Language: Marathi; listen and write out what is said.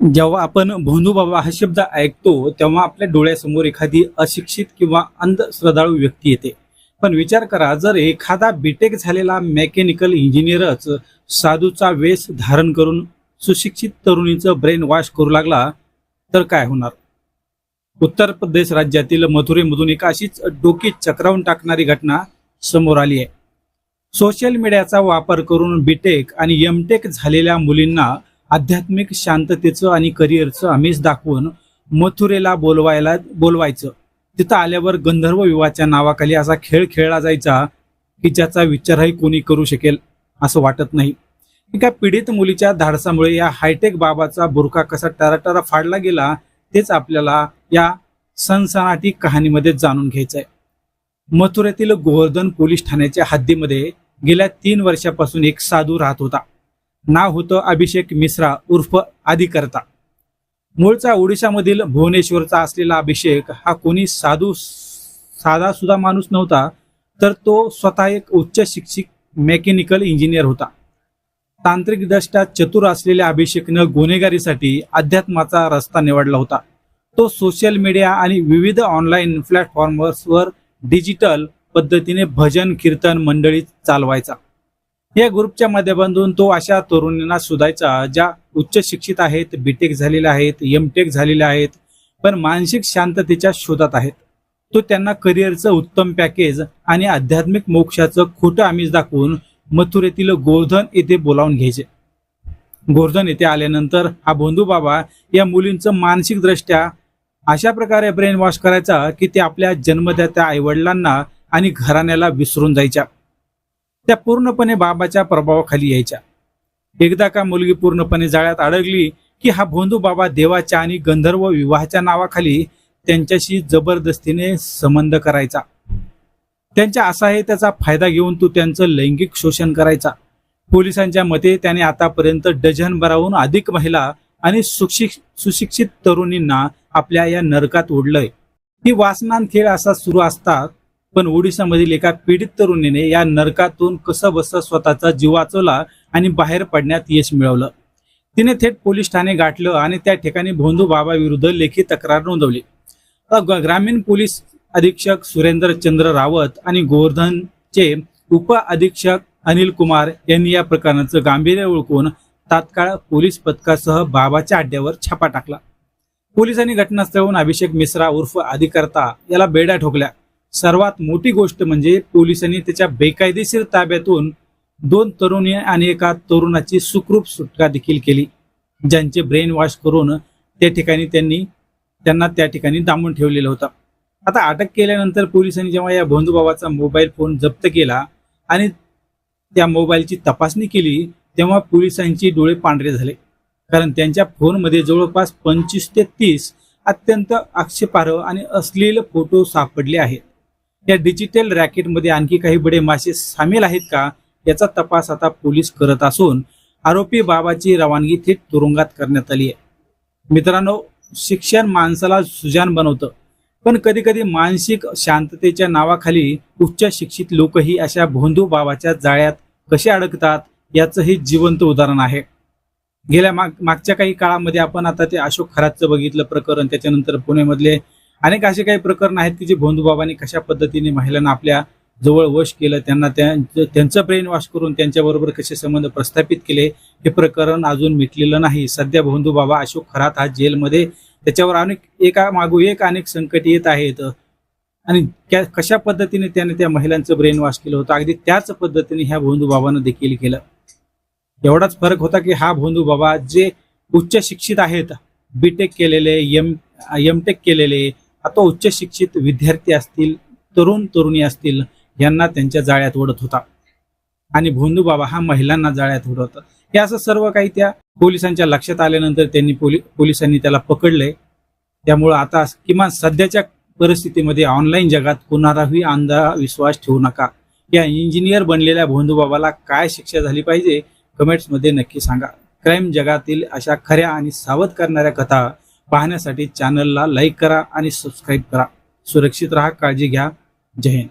जेव्हा आपण भोंदू बाबा हा शब्द ऐकतो तेव्हा आपल्या डोळ्यासमोर एखादी अशिक्षित किंवा अंधश्रद्धाळू व्यक्ती येते. पण विचार करा, जर एखादा बीटेक झालेला मेकॅनिकल इंजिनियरच साधूचा वेश धारण करून सुशिक्षित तरुणीचं ब्रेन वॉश करू लागला तर काय होणार? उत्तर प्रदेश राज्यातील मथुरेमधून एक अशीच डोकी चक्रावून टाकणारी घटना समोर आली आहे. सोशल मीडियाचा वापर करून बीटेक आणि एमटेक झालेल्या मुलींना आध्यात्मिक शांततेचं आणि करिअरचं आमिष दाखवून मथुरेला बोलवायचं. तिथं आल्यावर गंधर्व विवाहाच्या नावाखाली असा खेळ खेळला जायचा की ज्याचा विचारही कोणी करू शकेल असं वाटत नाही. एका पीडित मुलीच्या धाडसामुळे या हायटेक बाबाचा बुरखा कसा टराटरा फाडला गेला तेच आपल्याला या सनसनाटी कहाणीमध्ये जाणून घ्यायचं आहे. मथुरेतील गोवर्धन पोलीस ठाण्याच्या हद्दीमध्ये गेल्या 3 वर्षापासून एक साधू राहत होता. नाव होतं अभिषेक मिश्रा उर्फ आदिकर्ता. मूळचा ओडिशामधील भुवनेश्वरचा असलेला अभिषेक हा कोणी साधा सुद्धा माणूस नव्हता, तर तो स्वतः एक उच्च शिक्षित मेकॅनिकल इंजिनियर होता. तांत्रिकदृष्ट्या चतुर असलेल्या अभिषेकनं गुन्हेगारीसाठी अध्यात्माचा रस्ता निवडला होता. तो सोशल मीडिया आणि विविध ऑनलाईन प्लॅटफॉर्मवर डिजिटल पद्धतीने भजन कीर्तन मंडळी चालवायचा. या ग्रुपच्या माध्यमातून तो अशा तरुणींना शोधायचा ज्या उच्च शिक्षित आहेत, बीटेक झालेल्या आहेत, एमटेक झालेल्या आहेत, पण मानसिक शांततेच्या शोधात आहेत. तो त्यांना करिअरचं उत्तम पॅकेज आणि आध्यात्मिक मोक्षाचं खोटं आमिष दाखवून मथुरेतील गोवर्धन येथे बोलावून घ्यायचे. गोवर्धन येथे आल्यानंतर हा भोंदू बाबा या मुलींचं मानसिक दृष्ट्या अशा प्रकारे ब्रेन वॉश करायचा की ते आपल्या जन्मदात्या आईवडिलांना आणि घराण्याला विसरून जायच्या. त्या पूर्णपणे बाबाच्या प्रभावाखाली यायच्या. एकदा का मुलगी पूर्णपणे जाळ्यात अडकली की हा भोंदू बाबा देवाच्या आणि गंधर्व विवाहाच्या नावाखाली त्यांच्याशी जबरदस्तीने संबंध करायचा. त्यांच्या असाह्यतेचा फायदा घेऊन तो त्यांचं लैंगिक शोषण करायचा. पोलिसांच्या मते त्याने आतापर्यंत डझनभराहून अधिक महिला आणि सुशिक्षित तरुणींना आपल्या या नरकात ओढलंय. ही वासनान खेळ असा सुरू असतात, पण ओडिशामधील एका पीडित तरुणीने या नरकातून कसं बसं स्वतःचा जीव वाचवला आणि बाहेर पडण्यात यश मिळवलं. तिने थेट पोलीस ठाणे गाठलं आणि त्या ठिकाणी भोंदू बाबा विरुद्ध लेखी तक्रार नोंदवली. ग्रामीण पोलीस अधीक्षक सुरेंद्र चंद्र रावत आणि गोवर्धनचे उप अधीक्षक अनिल कुमार यांनी या प्रकरणाचं गांभीर्य ओळखून तात्काळ पोलीस पथकासह बाबाच्या अड्ड्यावर छापा टाकला. पोलिसांनी घटनास्थळावरून अभिषेक मिश्रा उर्फ आदिकर्ता याला बेड्या ठोकल्या. सर्वात मोठी गोष्ट म्हणजे पोलिसांनी त्याच्या बेकायदेशीर ताब्यातून 2 तरुणी आणि एका तरुणाची सुखरूप सुटका देखील केली, ज्यांचे ब्रेन वॉश करून त्यांना त्या ठिकाणी डांबून ठेवलेलं होतं. आता अटक केल्यानंतर पोलिसांनी जेव्हा या भोंदू बाबाचा मोबाईल फोन जप्त केला आणि त्या मोबाईलची तपासणी केली तेव्हा पोलिसांची डोळे पांढरे झाले, कारण त्यांच्या फोनमध्ये जवळपास 25 ते 30 अत्यंत आक्षेपार्ह आणि अश्लील फोटो सापडले आहेत. या डिजिटल रॅकेटमध्ये आणखी काही बडे मासे सामील आहेत का याचा तपास आता पोलीस करत असून आरोपी बाबाची रवानगी थेट तुरुंगात करण्यात आली आहे. मित्रांनो, शिक्षण माणसाला सुजाण बनवतं, पण कधी कधी मानसिक शांततेच्या नावाखाली उच्च शिक्षित लोकही अशा भोंदू बाबाच्या जाळ्यात कसे अडकतात याचं हे जिवंत उदाहरण आहे. गेल्या मागच्या काही काळामध्ये आपण आता ते अशोक खरातचं बघितलं प्रकरण, त्याच्यानंतर पुण्यामधले अनेक असे काही प्रकरण आहेत की जे भोंदू बाबांनी कशा पद्धतीने महिलांना आपल्या जवळ वश केलं, त्यांना त्यांचं ब्रेन वॉश करून त्यांच्याबरोबर कसे संबंध प्रस्थापित केले हे प्रकरण अजून मिटलेलं नाही. सध्या भोंदू बाबा अशोक खरात हा जेलमध्ये, त्याच्यावर अनेक संकट येत आहेत आणि कशा पद्धतीने त्याने त्या महिलांचं ब्रेन वॉश केलं होतं अगदी त्याच पद्धतीने ह्या भोंदू बाबानं देखील केलं. एवढाच फरक होता की हा भोंदू बाबा जे उच्च शिक्षित आहेत, बीटेक केलेले, एमटेक केलेले, आता उच्च शिक्षित विद्यार्थी असतील, तरुणी असतील, यांना त्यांच्या जाळ्यात ओढत होता आणि भोंदू बाबा हा महिलांना जाळ्यात ओढत होता. हे असं सर्व काही त्या पोलिसांच्या लक्षात आल्यानंतर त्यांनी पोलिसांनी त्याला पकडले. त्यामुळं आता किमान सध्याच्या परिस्थितीमध्ये ऑनलाईन जगात कोणालाही अंधविश्वास ठेवू नका. या इंजिनियर बनलेल्या भोंदू बाबाला काय शिक्षा झाली पाहिजे कमेंट्समध्ये नक्की सांगा. क्राईम जगातील अशा खऱ्या आणि सावध करणाऱ्या कथा पाहण्यासाठी चॅनलला लाईक करा आणि सबस्क्राईब करा. सुरक्षित राहा, काळजी घ्या. जय हिंद.